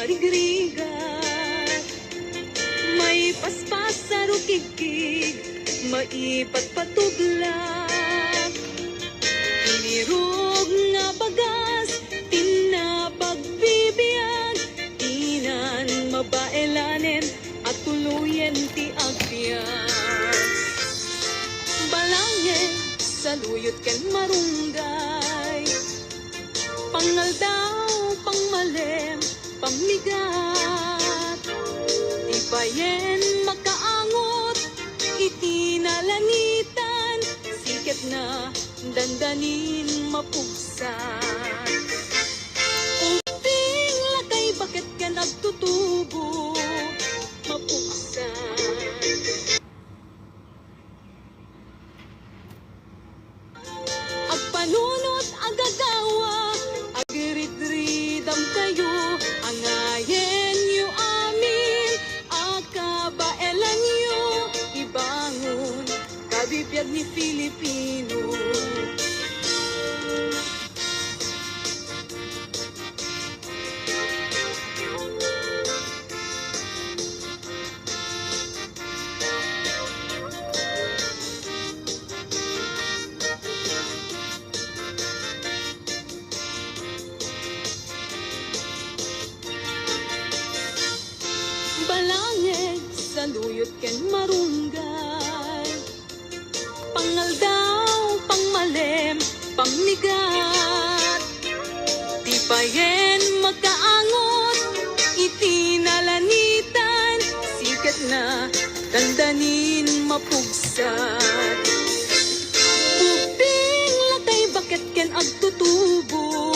marigrigat. May paspas sa rukigkig, maipagpatuglag. Inirog nga bagas, tinapagbibiag, inan mabaelanen at tuluyen ti agbyag. Balangin sa luyot ken marunggay, pangaldaw, pangmalem, pamigat. Ibayen makaangot, itinalanitan, siket na dandanin mapugsan. Uping lakay bakit ka nagtutubo, mapugsan. Agpanunot agagawa, agiridridam kayo, angayen yu amin, akabaelan yu, ibangon, kabibiyag ni Filipino. Balangeg sa luyot ken marunggay, pangaldaw, pangmalem, pamigat. Tipayen magkaangot, itinalanitan, sikat na dandanin mapugsat. Uping latay bakit ken agtutubo,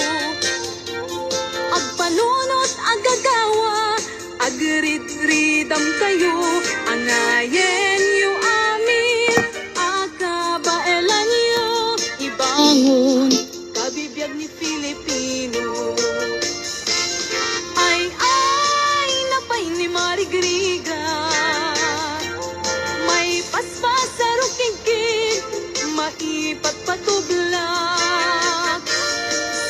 agpanunot agagawa, agrid-ridam kayo, angayen yu amin, akabaelan yu, ibangon, kabibiyag ni Filipino. Ay, napay ni marigriga, may paspas sa rukigkig, maipagpatuglak.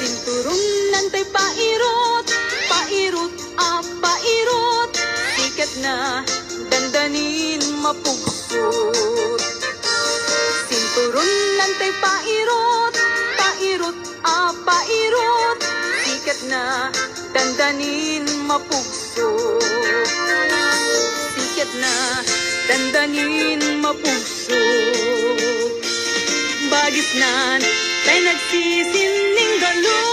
Sinturong nantay pairot, pairot, pairot, sikat na dandanin mapugsot. Sinturon nantay pairot, pairot, pairot, sikat na dandanin mapugsot. Sikat na dandanin mapugsot. Bagis nan tay nagsisining galot.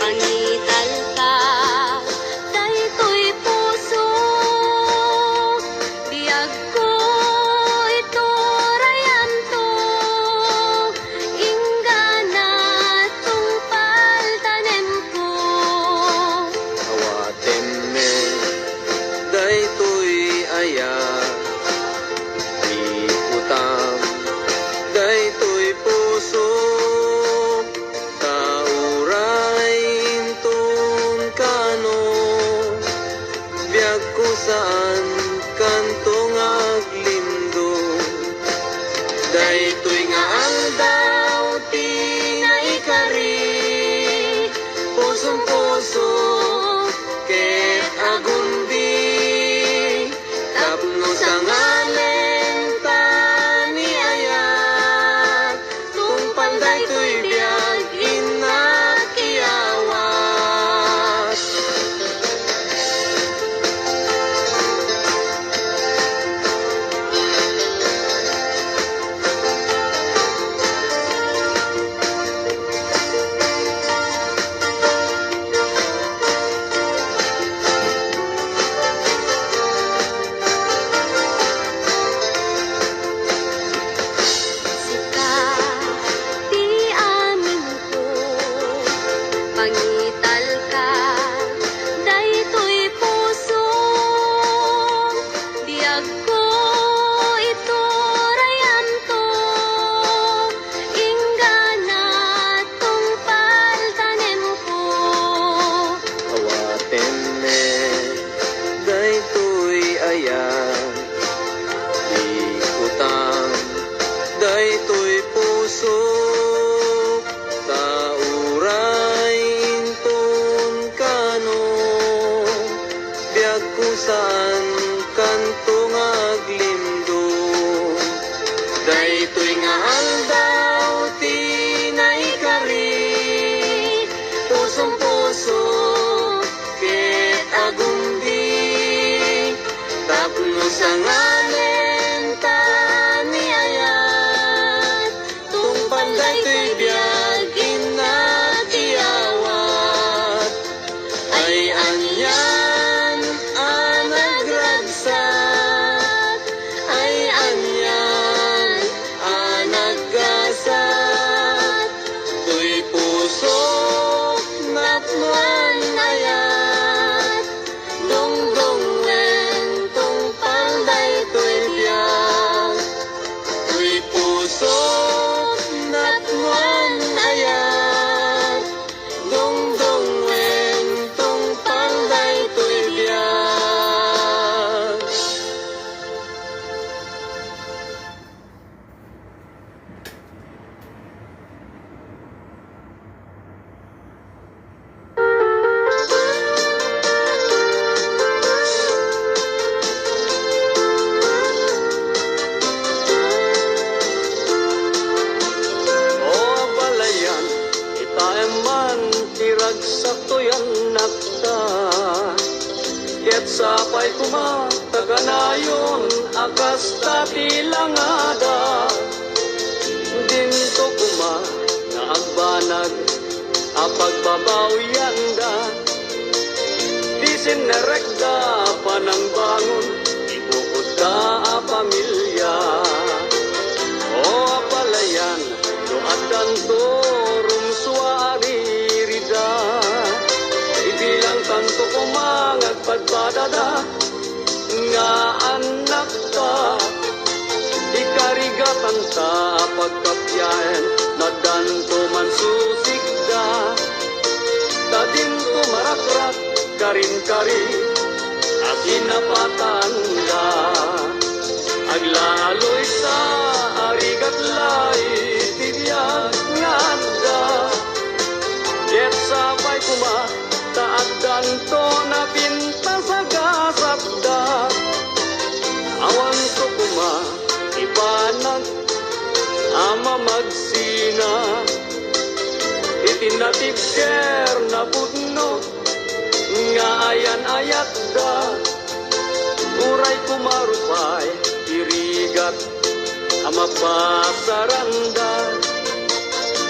Pangital ka, dahil to'y puso. sa ngalan ta niayat, tung panday to'y biyag inatiyawat, ay anyan anagragsak, ay anyan anagkasat, to'y puso napman ayat, dongdong wen tung panday to'y biyag, to'y puso napman ayat, dongdong wen tung panday to'y biyag. O balayan, itaeman tiragsak to'yan nakta, ket sapay kuma taganayon akas tati langada, dinto kuma na agbanag apagbabawiyanda, disin na rekda panang bangon ibukod ka a pamilya. O palayan, doadan to rumsuari rida, ibilang tanto kumangag pagpadada, nga anak ta, ikarigatan ta pagkapyaen, na danto man susigda, tadin to marakrak, karin-kari, at inapatanda, aglaloy sa arigat lay, tibiyag nganda, ket sapay kuma, taaddan to na pinta sa gasapda, awan to kuma, ibanag, ama magsina, itinatibker na pudno, nga ayan-ayat da, uray kumarupay, irigat, ama pasaranda,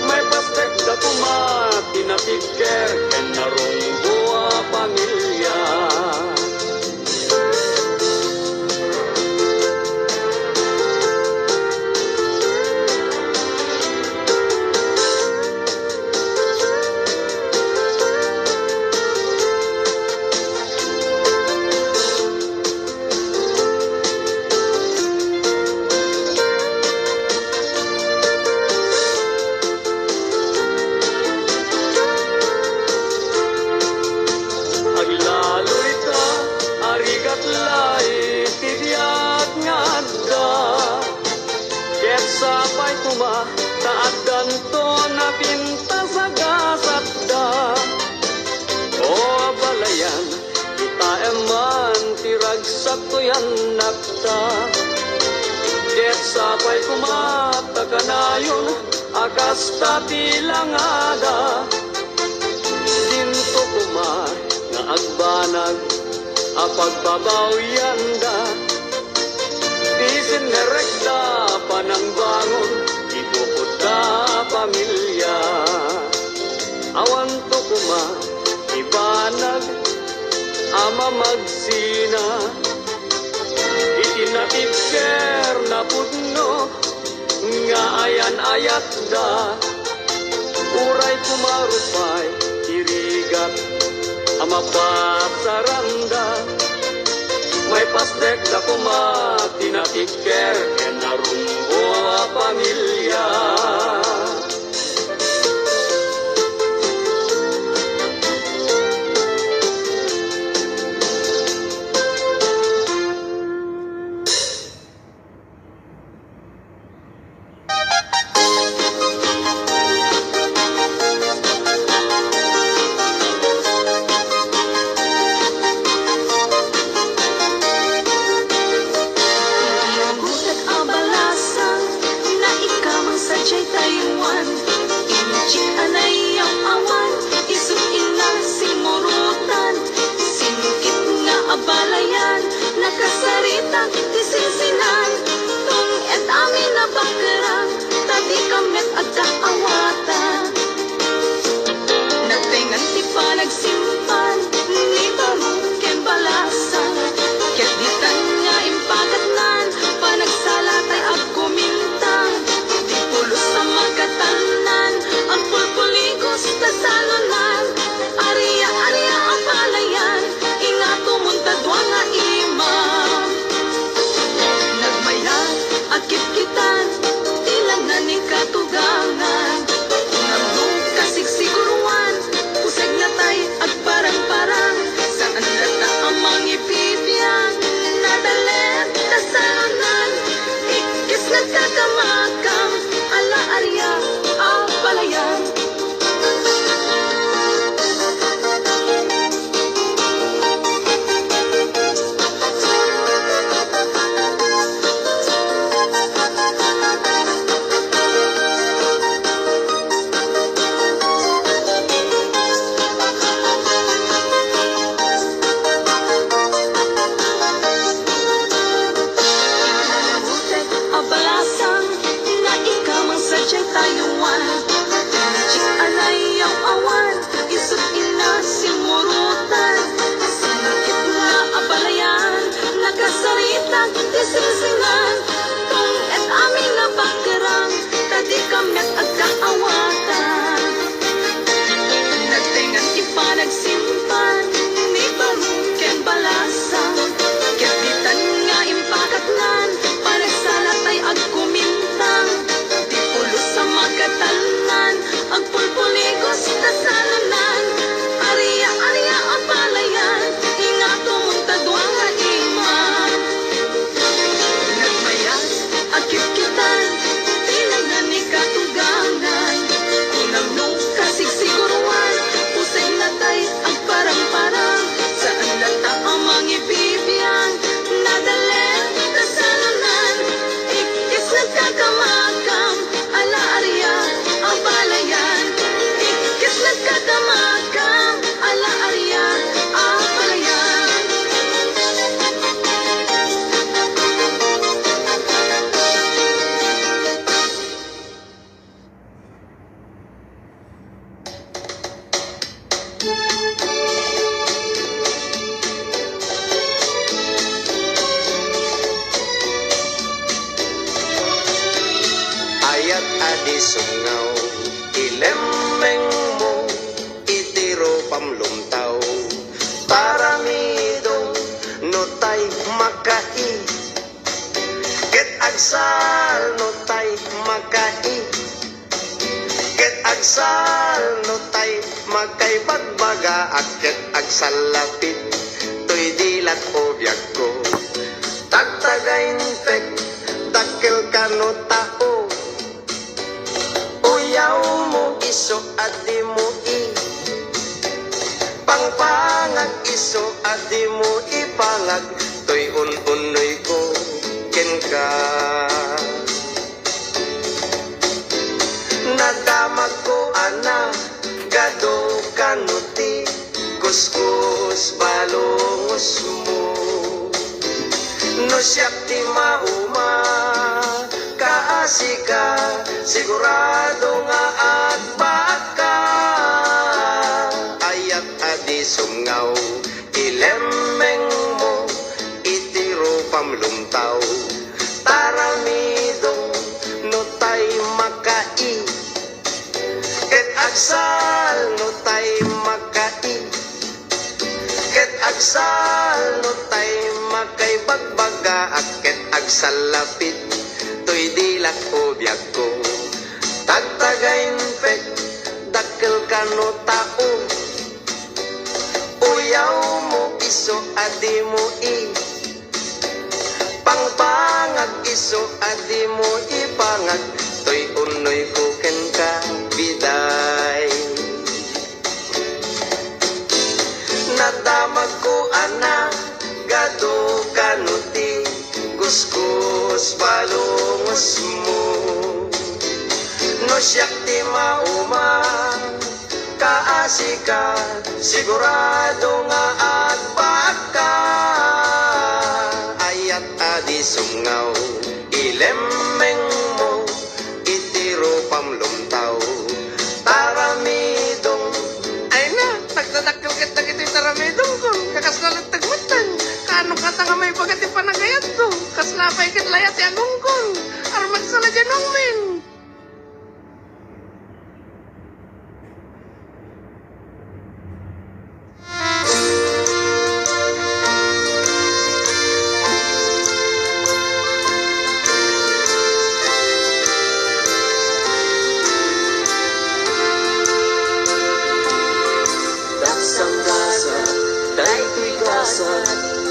may pastek da kuma, tinatibker, ken narunggo a pamilya. Aglaloy ka, arigat lay, tibiyag nganda, ket sapay kuma, taaddan to na pinta sa gasapda. O balayan, itaeman tiragsak to'yan nakta, ket sapay kuma, taganayon akas tati langada, dinto kuma nga agbanag apagbabawiyanda, disin nerekda panang bangon ibukod ka pamilya, awan to kuma ibanag ama magsina, itinatibker na pudno, nga ayan-ayat da, uray kumarupay, irigat, ama pasaranda, may pastek da kuma, tinatibker, ken narunggo a pamilya. ayat adi sungaw, ilemeng mo, itiro pamlumtaw, paramidong notay makai, ket agsal notay makai, ket agsal notay makay bagbaga, ket agsal lapit, to'y dilat o biag ko, tagtagain pek, dakil ka no tao, uyaw mo iso adi mo pangpangag iso adi mo ipangag, to'y un-unoy ko ken ka. Nadamag ko ana gado kanuti, kuskus balongos mo, no siyak ti mauma kaasika, sigurado nga agbaka, ayat adi sungaw, ilemeng mo, itiro pamlumtaw, taramidong notay makai, ket agsal notay makai, ket agsal notay makay bagbaga, ket agsal lapit, to'y dilat o biag ko, tagtagain pek, dakil ka no tao, uyaw mo iso adi mo pangpangag iso adi mo ipangag, to'y unoy ko ken ka biday. Nadamag ko ana gado kanuti, kuskus balongos mo, no siyak ti mauma kaasika, sigurado nga agbaka, ayat adi sungaw, ilemeng mo, itiro pamlumtaw, taramidong, ay na, nagdadakil kita kiti taramidong ko, kakaslalat tagmatan, kaano kata nga may bagati panagayat ko, kaslapay kit layat yagong kon, armag sa ladyanong men.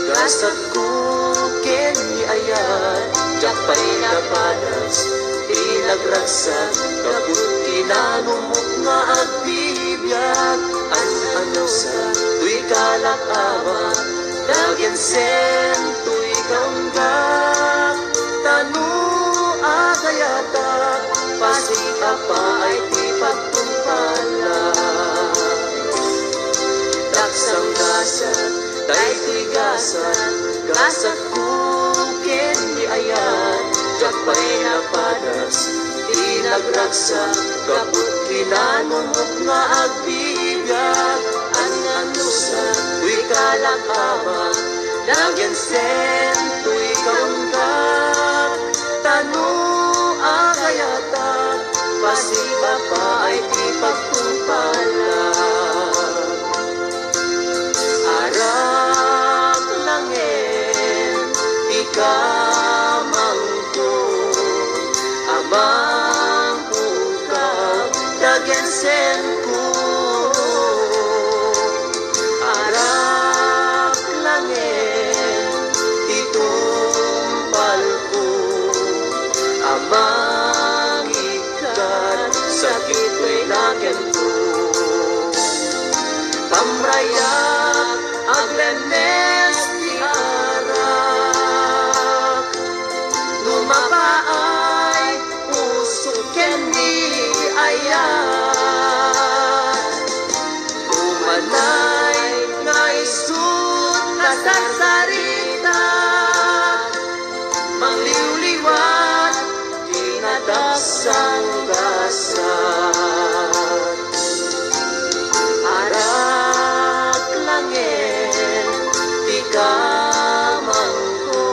Gasat ko kini ayan, jakpay na panas, ilagragsak, kaput kinanumok nga agbibiyag, ano sa tuy kalakawa, dagyan sen tuy kamgak, tanu agayata, pasika pa ay ti pagtumpala. Daksang gasat, tay tuy gasat kukin di ayan, jakpay na padas, inagragsak, kaput kinanumok nga agbibiyag, ananusa, tuy kalakawa, dagyan sen, tuy kamgak, tanu agayata, pasiba pa ay ti pagtumpala. Arap langin, ikamangko, amang ukaw, dagensen ko. Arap langin, itumpal ko, amang ikat, sakit ko'y naken ko. Kamrayak, aglenes ti arak, lumapaay, puso ken di ayan, umanay, nga isut na sarsarita, mangliwliwat, kinadaksang gasat. Arak langin, di kamangko,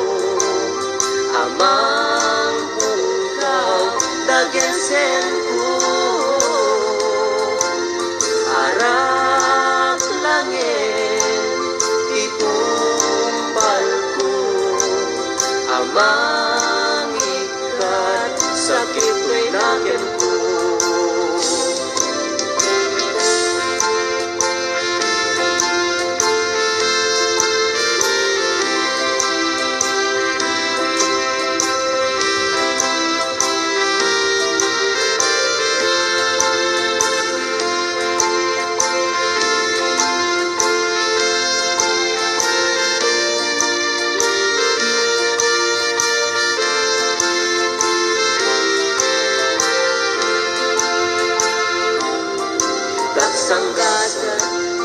amang ukaw, dagyan dagensen ko arak langit itumpal ko amang ikat sakit may nagen ko. Sanggasan,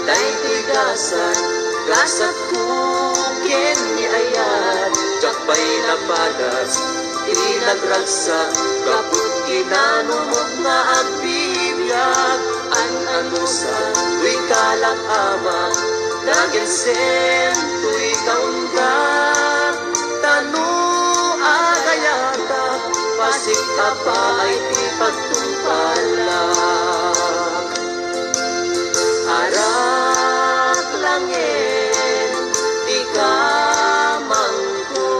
day tigasan, gasat kukin ni ayat, jakpay napadas, inagragsak, kaput kinanumok nga agbibyag, an-anusa, tuy kalak ama, dagensen, tuy kaungga, tanu agayata, pasik apa ay ti pagtumpalak. Arak langit di kamangku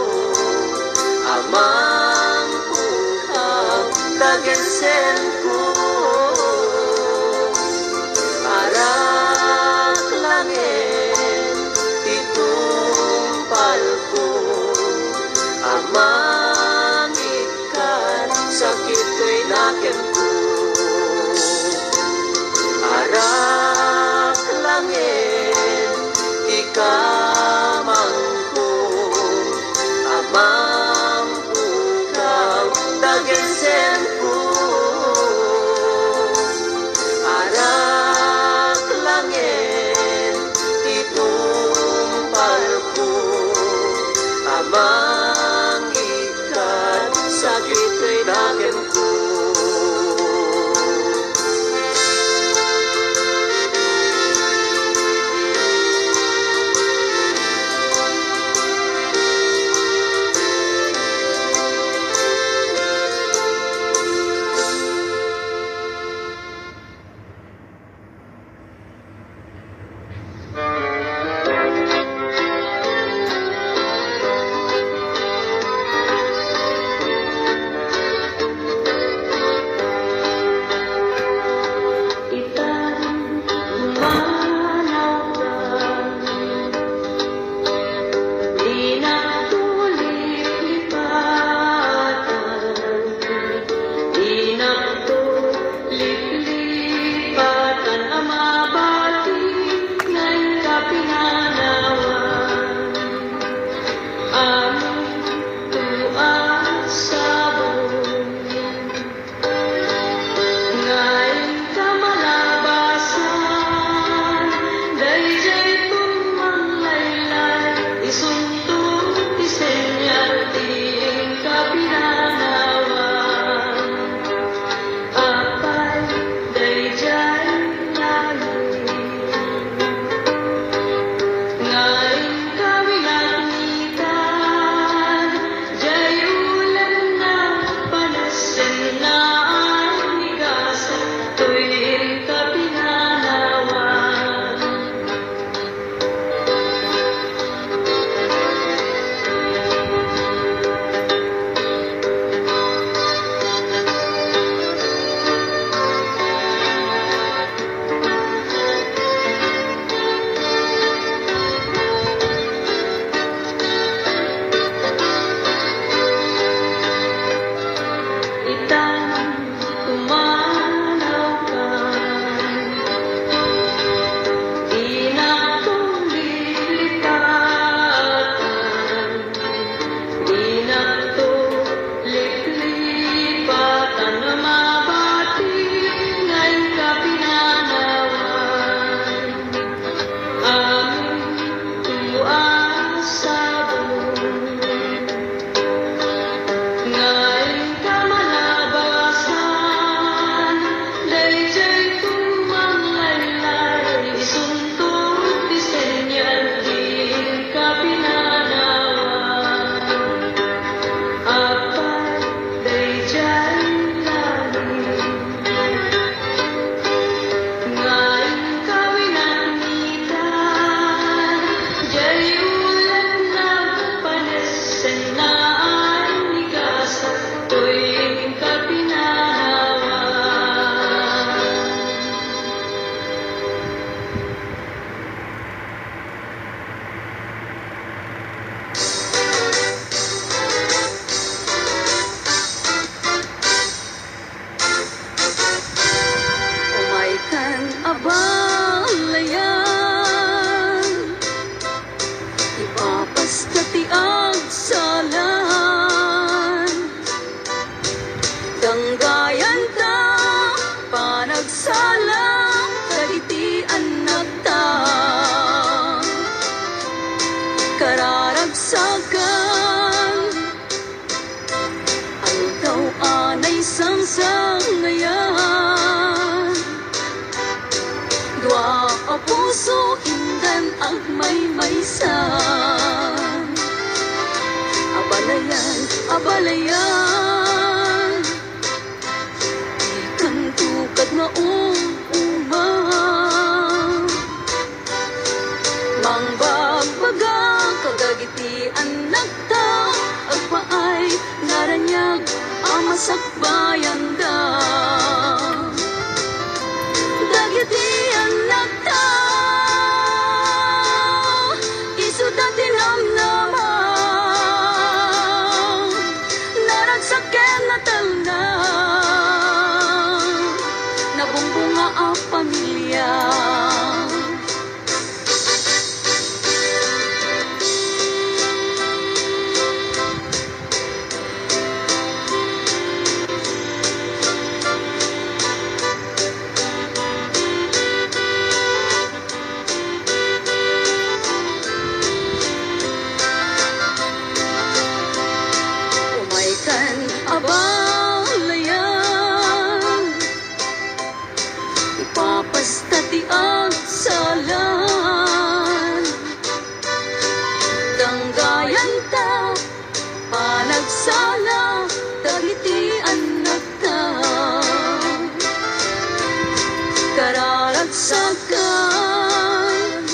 amang pukaw dagensen ko arak langit itumpal ko amang ikan sakit ko'y naken ko arak langit ikamangko amang pukaw dagensen ko arak langit itumpal ko amang ikat sakit ko'y nagen ko. ako'y kapinawan. Umay kan abalayan, ipapastati ang salan. Danggayan ta, panagsalang, kagitian nagta. Kararagsagan, ang daw anay sangsangayan. Dua a puso hindan ang may-maysan. Abalayan, abalayan, ikan tukad mauma. Mangbagbaga, kagagitian nagta, agpaay naranyag, amasakbayan da. Dagitian nagta, isudatin namnamaw, naragsaken na talna, nabungbunga ang pamilya. Umaykan abalayan, ipapastati ang salan. Danggayan ta, panagsala, dagitian nagta. Kararagsagan,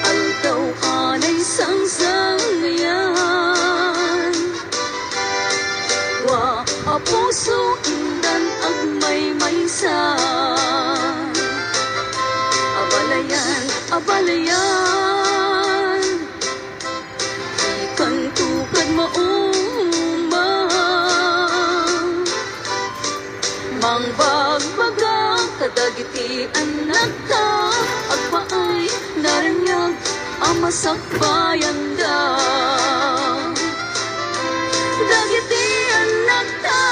ang daw anay sangsangayan. Wa a puso indan ang may-maysan. Abalayan, abalayan, ikan tukad mauma. Mangbagbaga, kadagitian nagta, agpaay naranyag, amasakbayan da. Dagitian nagta,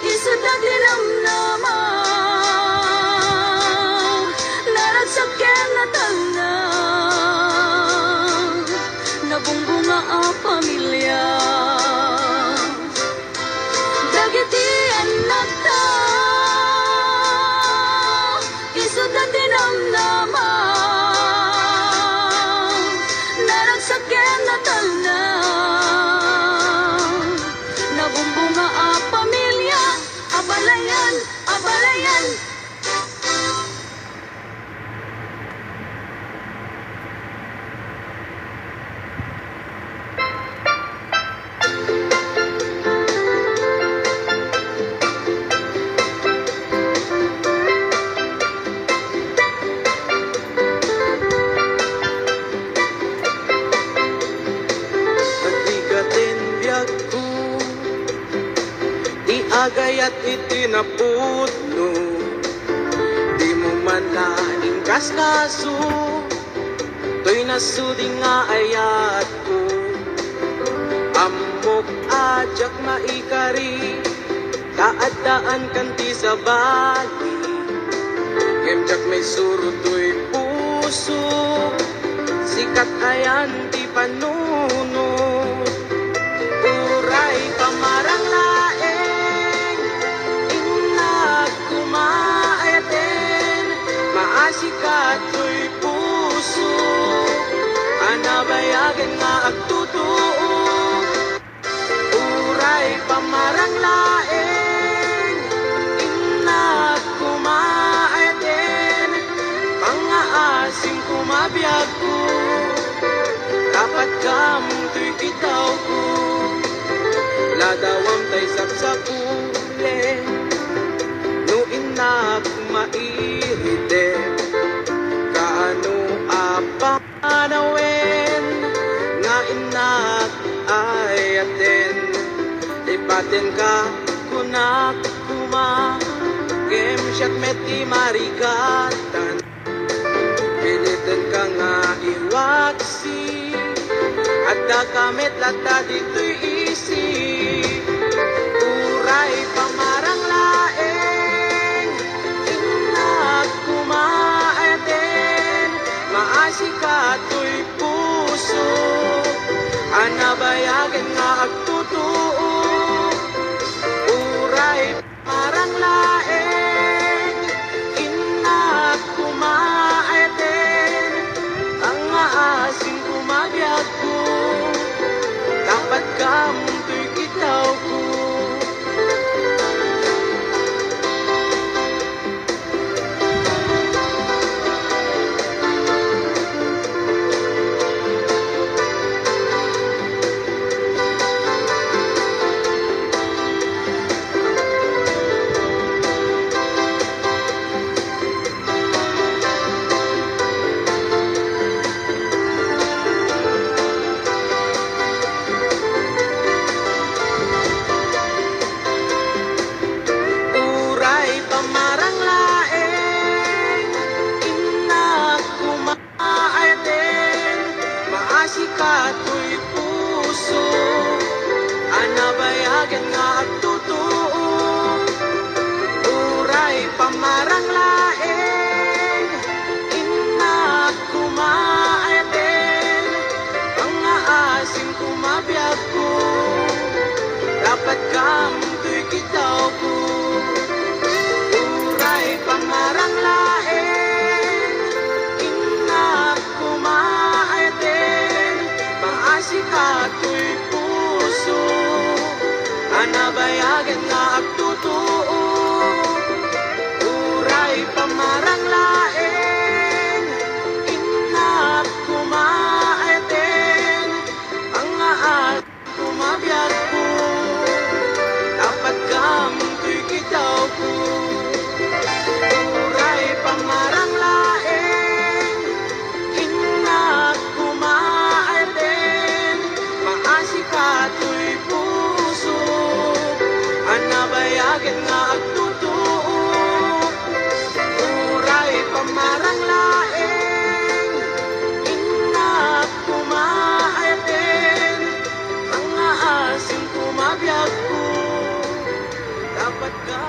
isudatin namnamaw, naragsaken na talna, nabungbunga ang pamilya. Dagitian nagta, isudatin namnamaw, naragsaken na talna, nabumbunga ang pamilya. Abalayan, abalayan. Nagbigatin biyag ko, iagay at itinapudno. Di mo man laing kaskaso, to'y nasuding nga ayat ko. Amok ajak maikari, kaadaan kanti sa bali. Kemjak may suro to'y puso, sikat ayan di panunod. Uray pamarang laeng, inag kumaayaten, maasikat to'y puso, anabayagan nga agtutuo. Uray pamarang laeng, inag kumaayaten, pangaasing kumabiyag ko, dapat kamong to'y kitaw ko. sa uli no inak mairite kaano apanawin nga inak ay atin ipatin ka kunak kuma game shot met imarigatan pilitin ka nga iwaksi at dakamit lata dito'y isi uray pamarang laeng inak kumaaten maasikato'y puso anabayagan nga agtutuo uray pamarang laeng inak kumaaten ang aasing kumabiyag ko dapat kamunto'y kitaw ko pamarang laeng inak kumaaten maasikato'y puso anabayagan nga agtutuo uray pamarang laeng inak kumaaten pangaasim kumabiyag ko dapat kamunto'y kitaw ko pamarang laeng inak kumaaten maasikato'y puso anabayagan nga agtutuo uray pamarang laeng inak kumaaten pangaas kumabiyag ko dapat kamunto'y kitaw ko pamarang laeng inak kumaaten maasikato'y puso anabayagan nga agtutuo uray pamarang laeng inak kumaaten mga asing kumabiyag ko dapat ka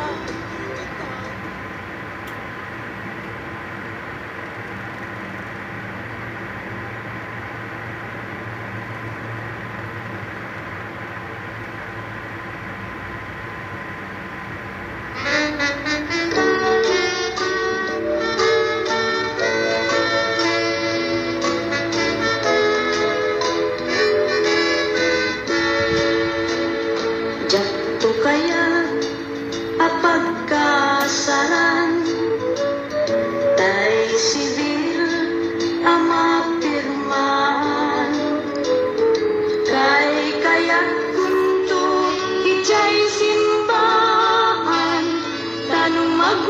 Jatuh kaya apagkasaran tay sibil amapirman kay kaya kunto ijay simbahan tanong mag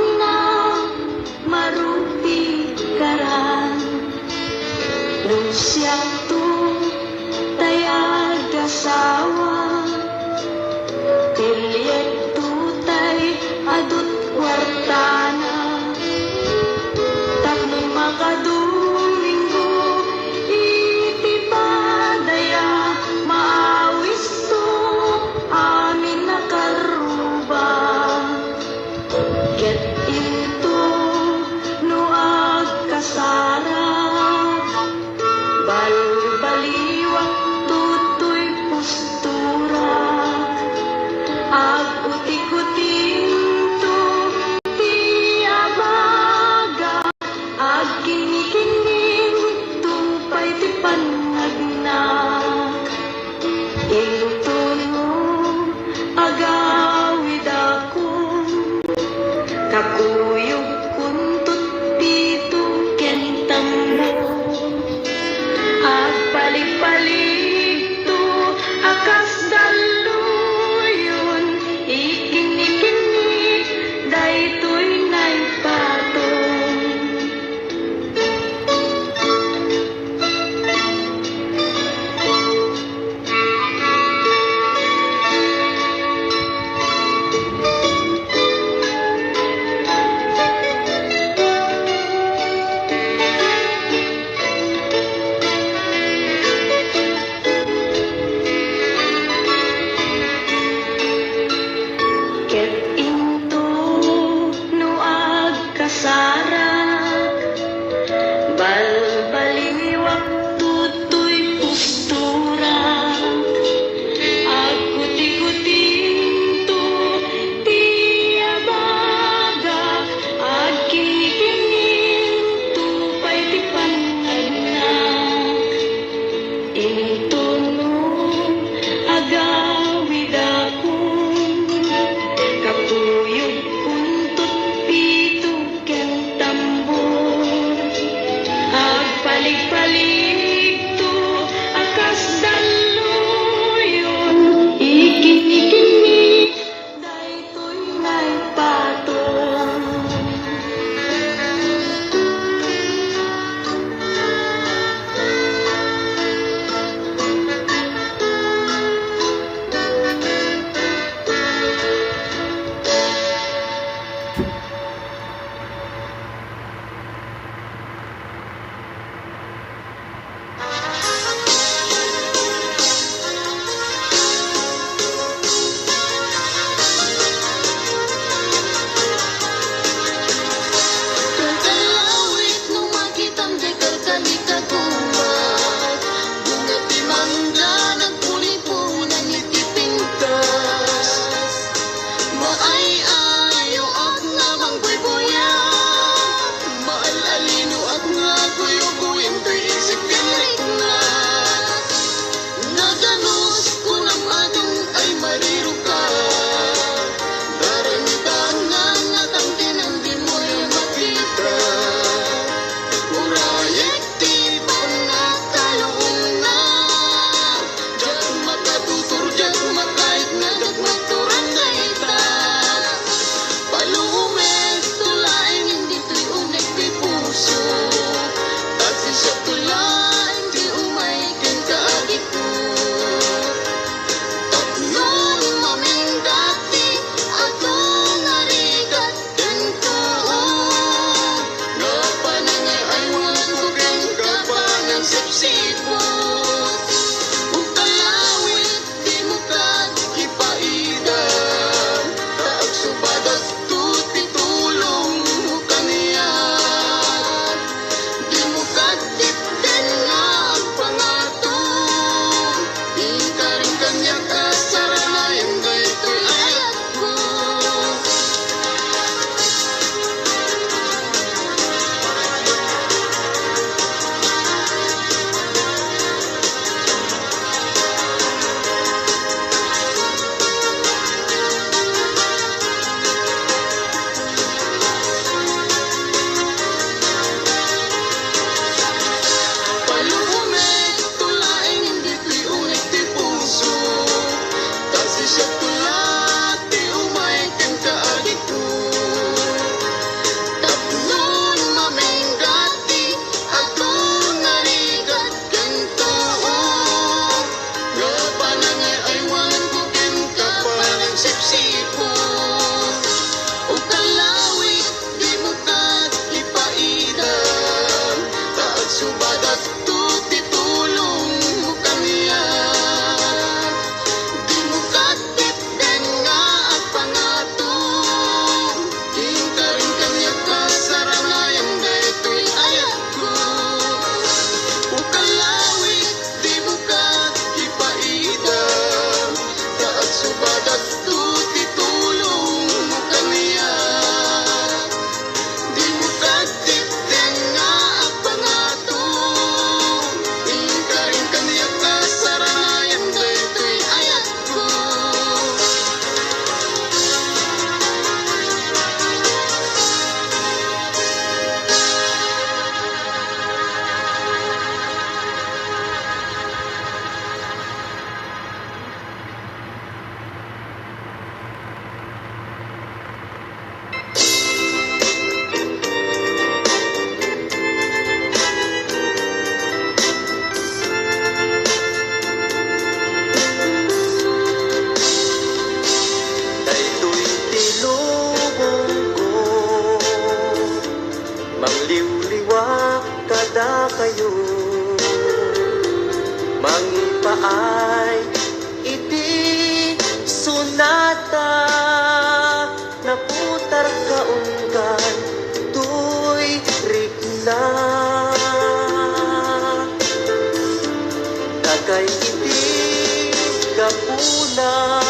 kapuna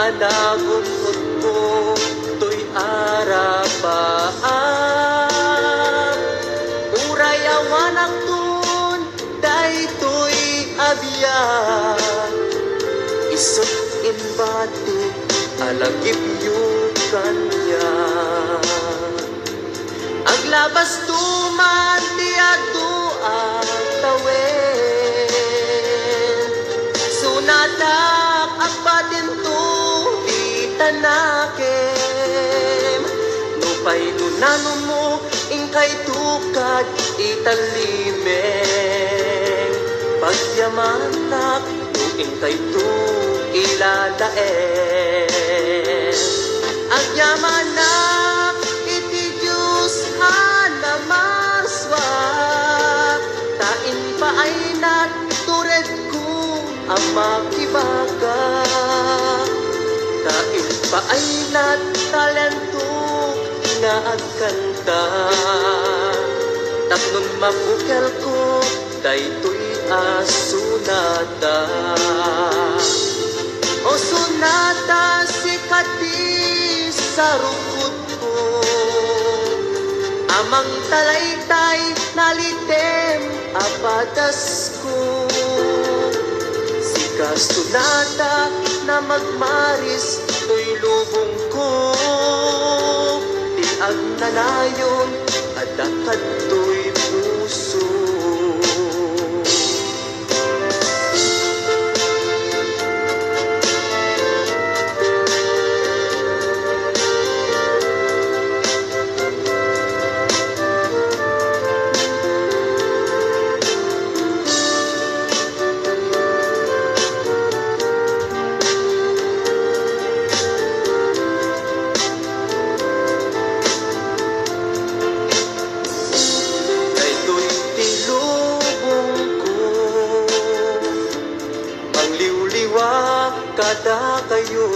anagon mo to'y arapaan uray awan akton daytoy abiyag isot imbati alagip yung kanya aglabas tuman di ato ang tawin sunadak agbatin to di tanakim nupay nunano mo ingkay tukad italimeng pagyamanak ingkay to ilalaen agyamanak iti Diyos anamarswat tain pa ay natured ko ang makibaga tain pa ay natalento nga agkanta tapnon mabukel ko daytoy asunata o sunata si kadis sa rukod ko amang talaytay nalitem apatas ko si kasunata na magmaris to'y lubong ko di agnanayon adakad to'y puso kada kayo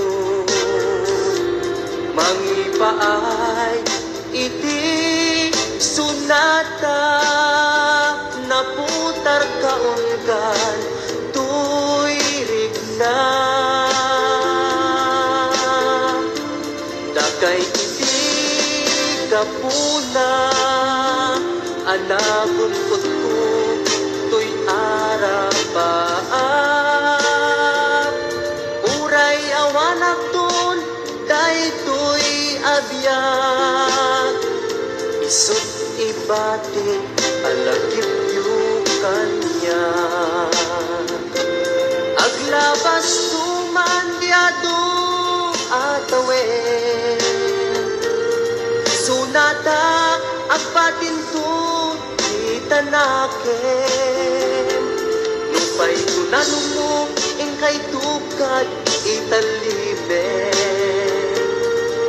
mangipaay iti sunata naputar kaunggan tuirig na dakay iti kapuna anagon ko tuy arapaan uray awan akton daytoy abiyag isut ibati alagip yung kanya aglabas tuman diado atawen sunata agbatin to itanaken lupay tunanong mo ingkay tukad italibe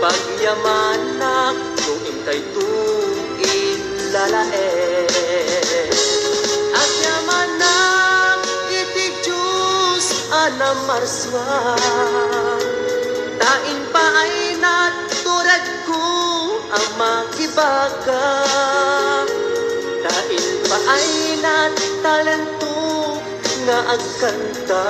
pagyamanak no ingkay tu ilalae agyamanak iti Diyos anamarswan tain pa ay naturad ko ang makibaga tain pa ay natalento nga agkanta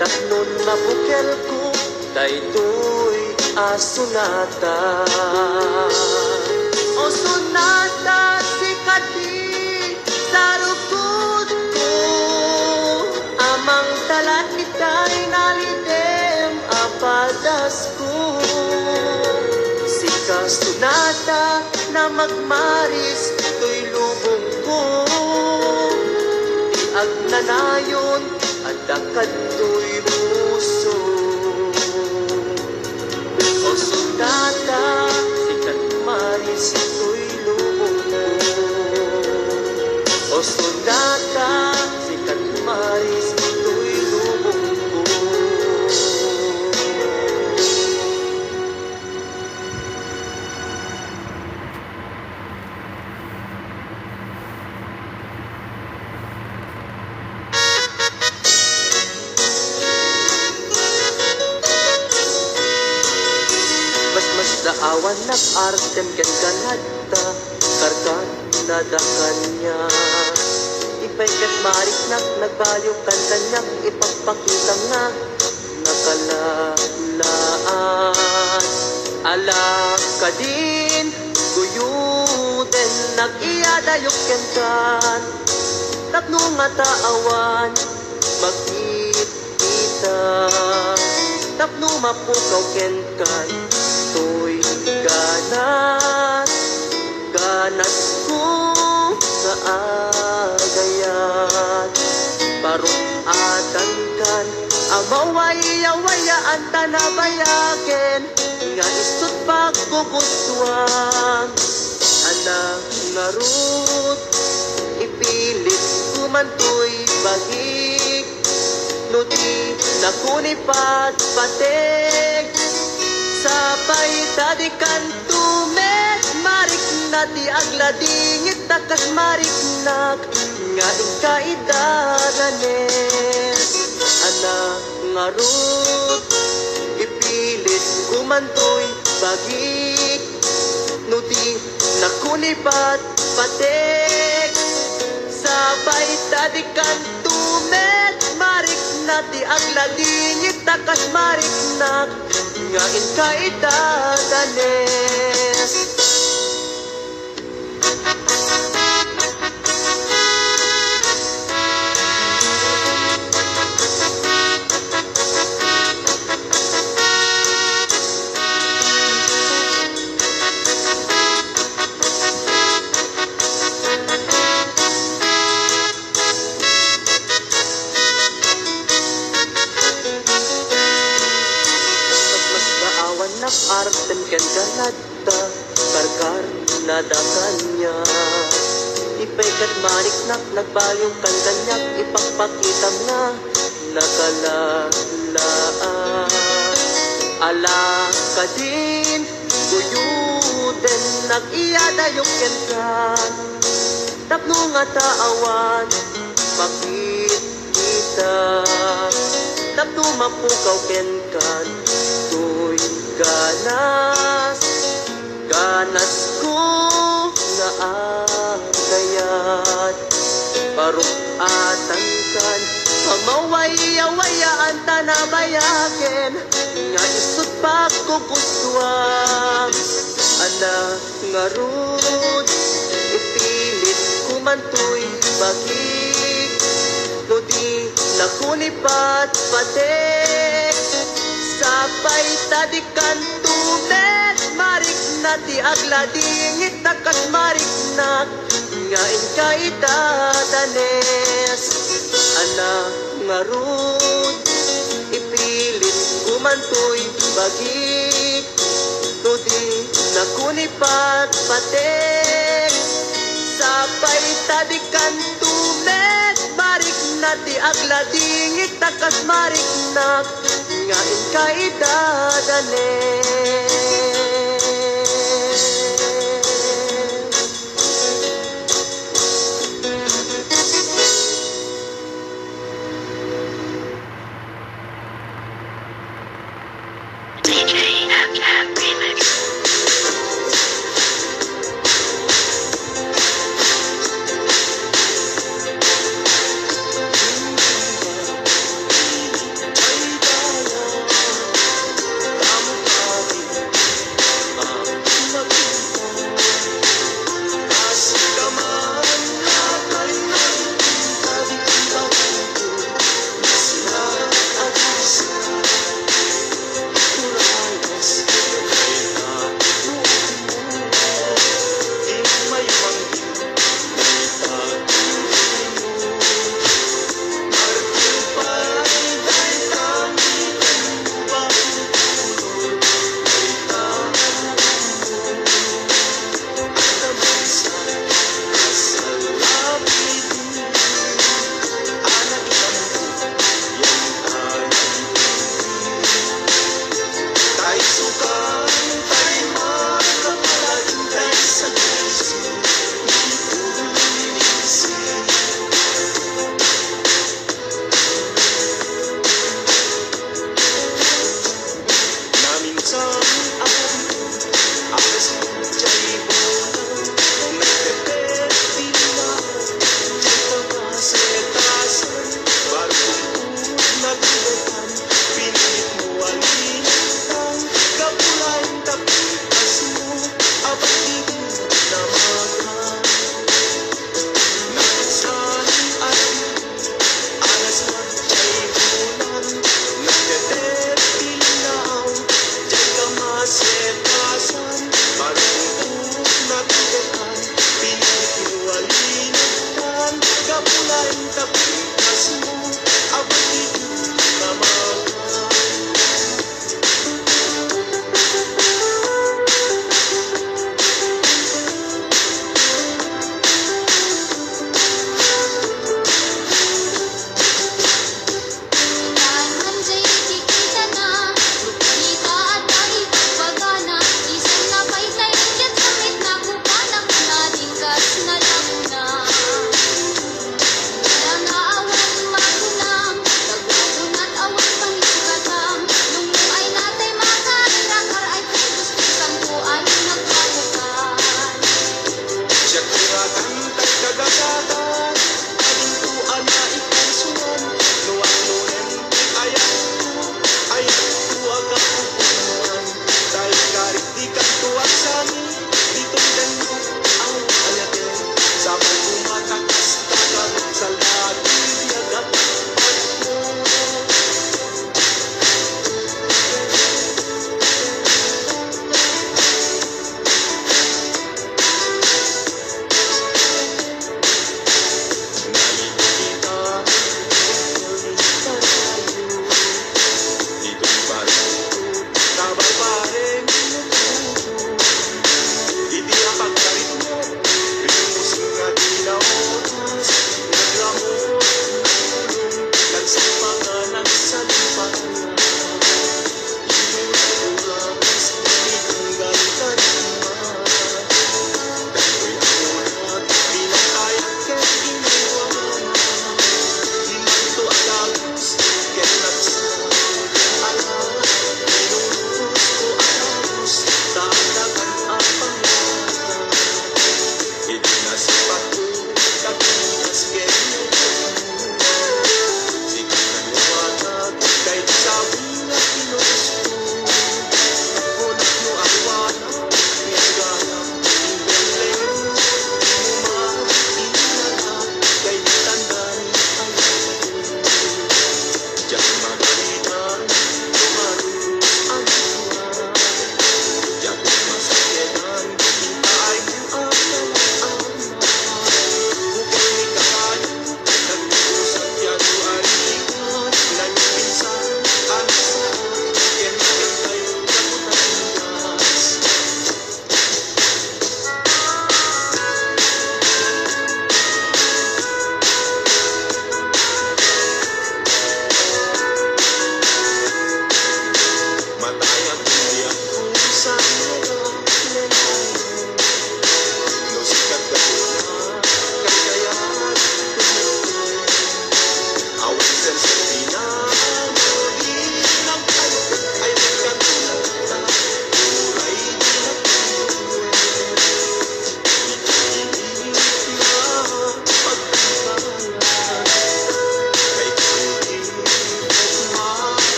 tapnon mabukel ko daytoy asunata o sunata si kadi sa rukod ko amang talat itay nalidem apadas ko si kasunata na magmaris to'y lubong ko agnanayon adakad to'y puso o sunata sikat maris to'y lubong ko o sunata sikat maris to'y lubong ko daawan nag-artem ken kanadta karkan nadakan niya Ipay kat mariknak, nagbalyo kan kanyak, ipagpakita nga nakalalaan. Alak ka din, guyuden, nag-iadayok ken kan. Tapno nga taawan, magkita. Tapno mapukaw ken kan, to'y ganas. Ganas ko sa agayat. Parungatan kan, amawaya-wayaan tanabayaken. Nga istot pagkukuswang, anak nga rut, ipilit kumantoy bagik. No di nakunipat patek, sabay tadikan tumet. Marik na di agladingit takas mariknak, nga ikaidadanes. Anak nga rut, ipilit kumantoy bagik. No di nakunipat patek, sabay tadikan tumet. Marik na di agladingit takas mariknak, nga ikaidadanes. Arten ken ganada, karkar nada kanya. Ipay kat mariknak, nagbalyong kan kanyak, ipagpakita nga nakalalaan. Ala ka din, guyuden, nag-iadayok ken kan. Tapno nga taawan, makita. Tapno mapukaw ken kan, to'y ganas. Ganas ko na agayat. Parungatan kan, amawaya-wayaan tanabayaken. Nga isot pagkukuswang, anak nga rut, ipilit kumantoy bagik. No di nakunipat patek, sabay tadikan tumet. Marik na ti agladingit takas mariknak, nga ikaidadanes. Anak nga rut, ipilit kumantoy bagik. No di nakunipat patek, sabay tadikan tumet. Marik na ti agladingit takas mariknak, nga ikaidadanes.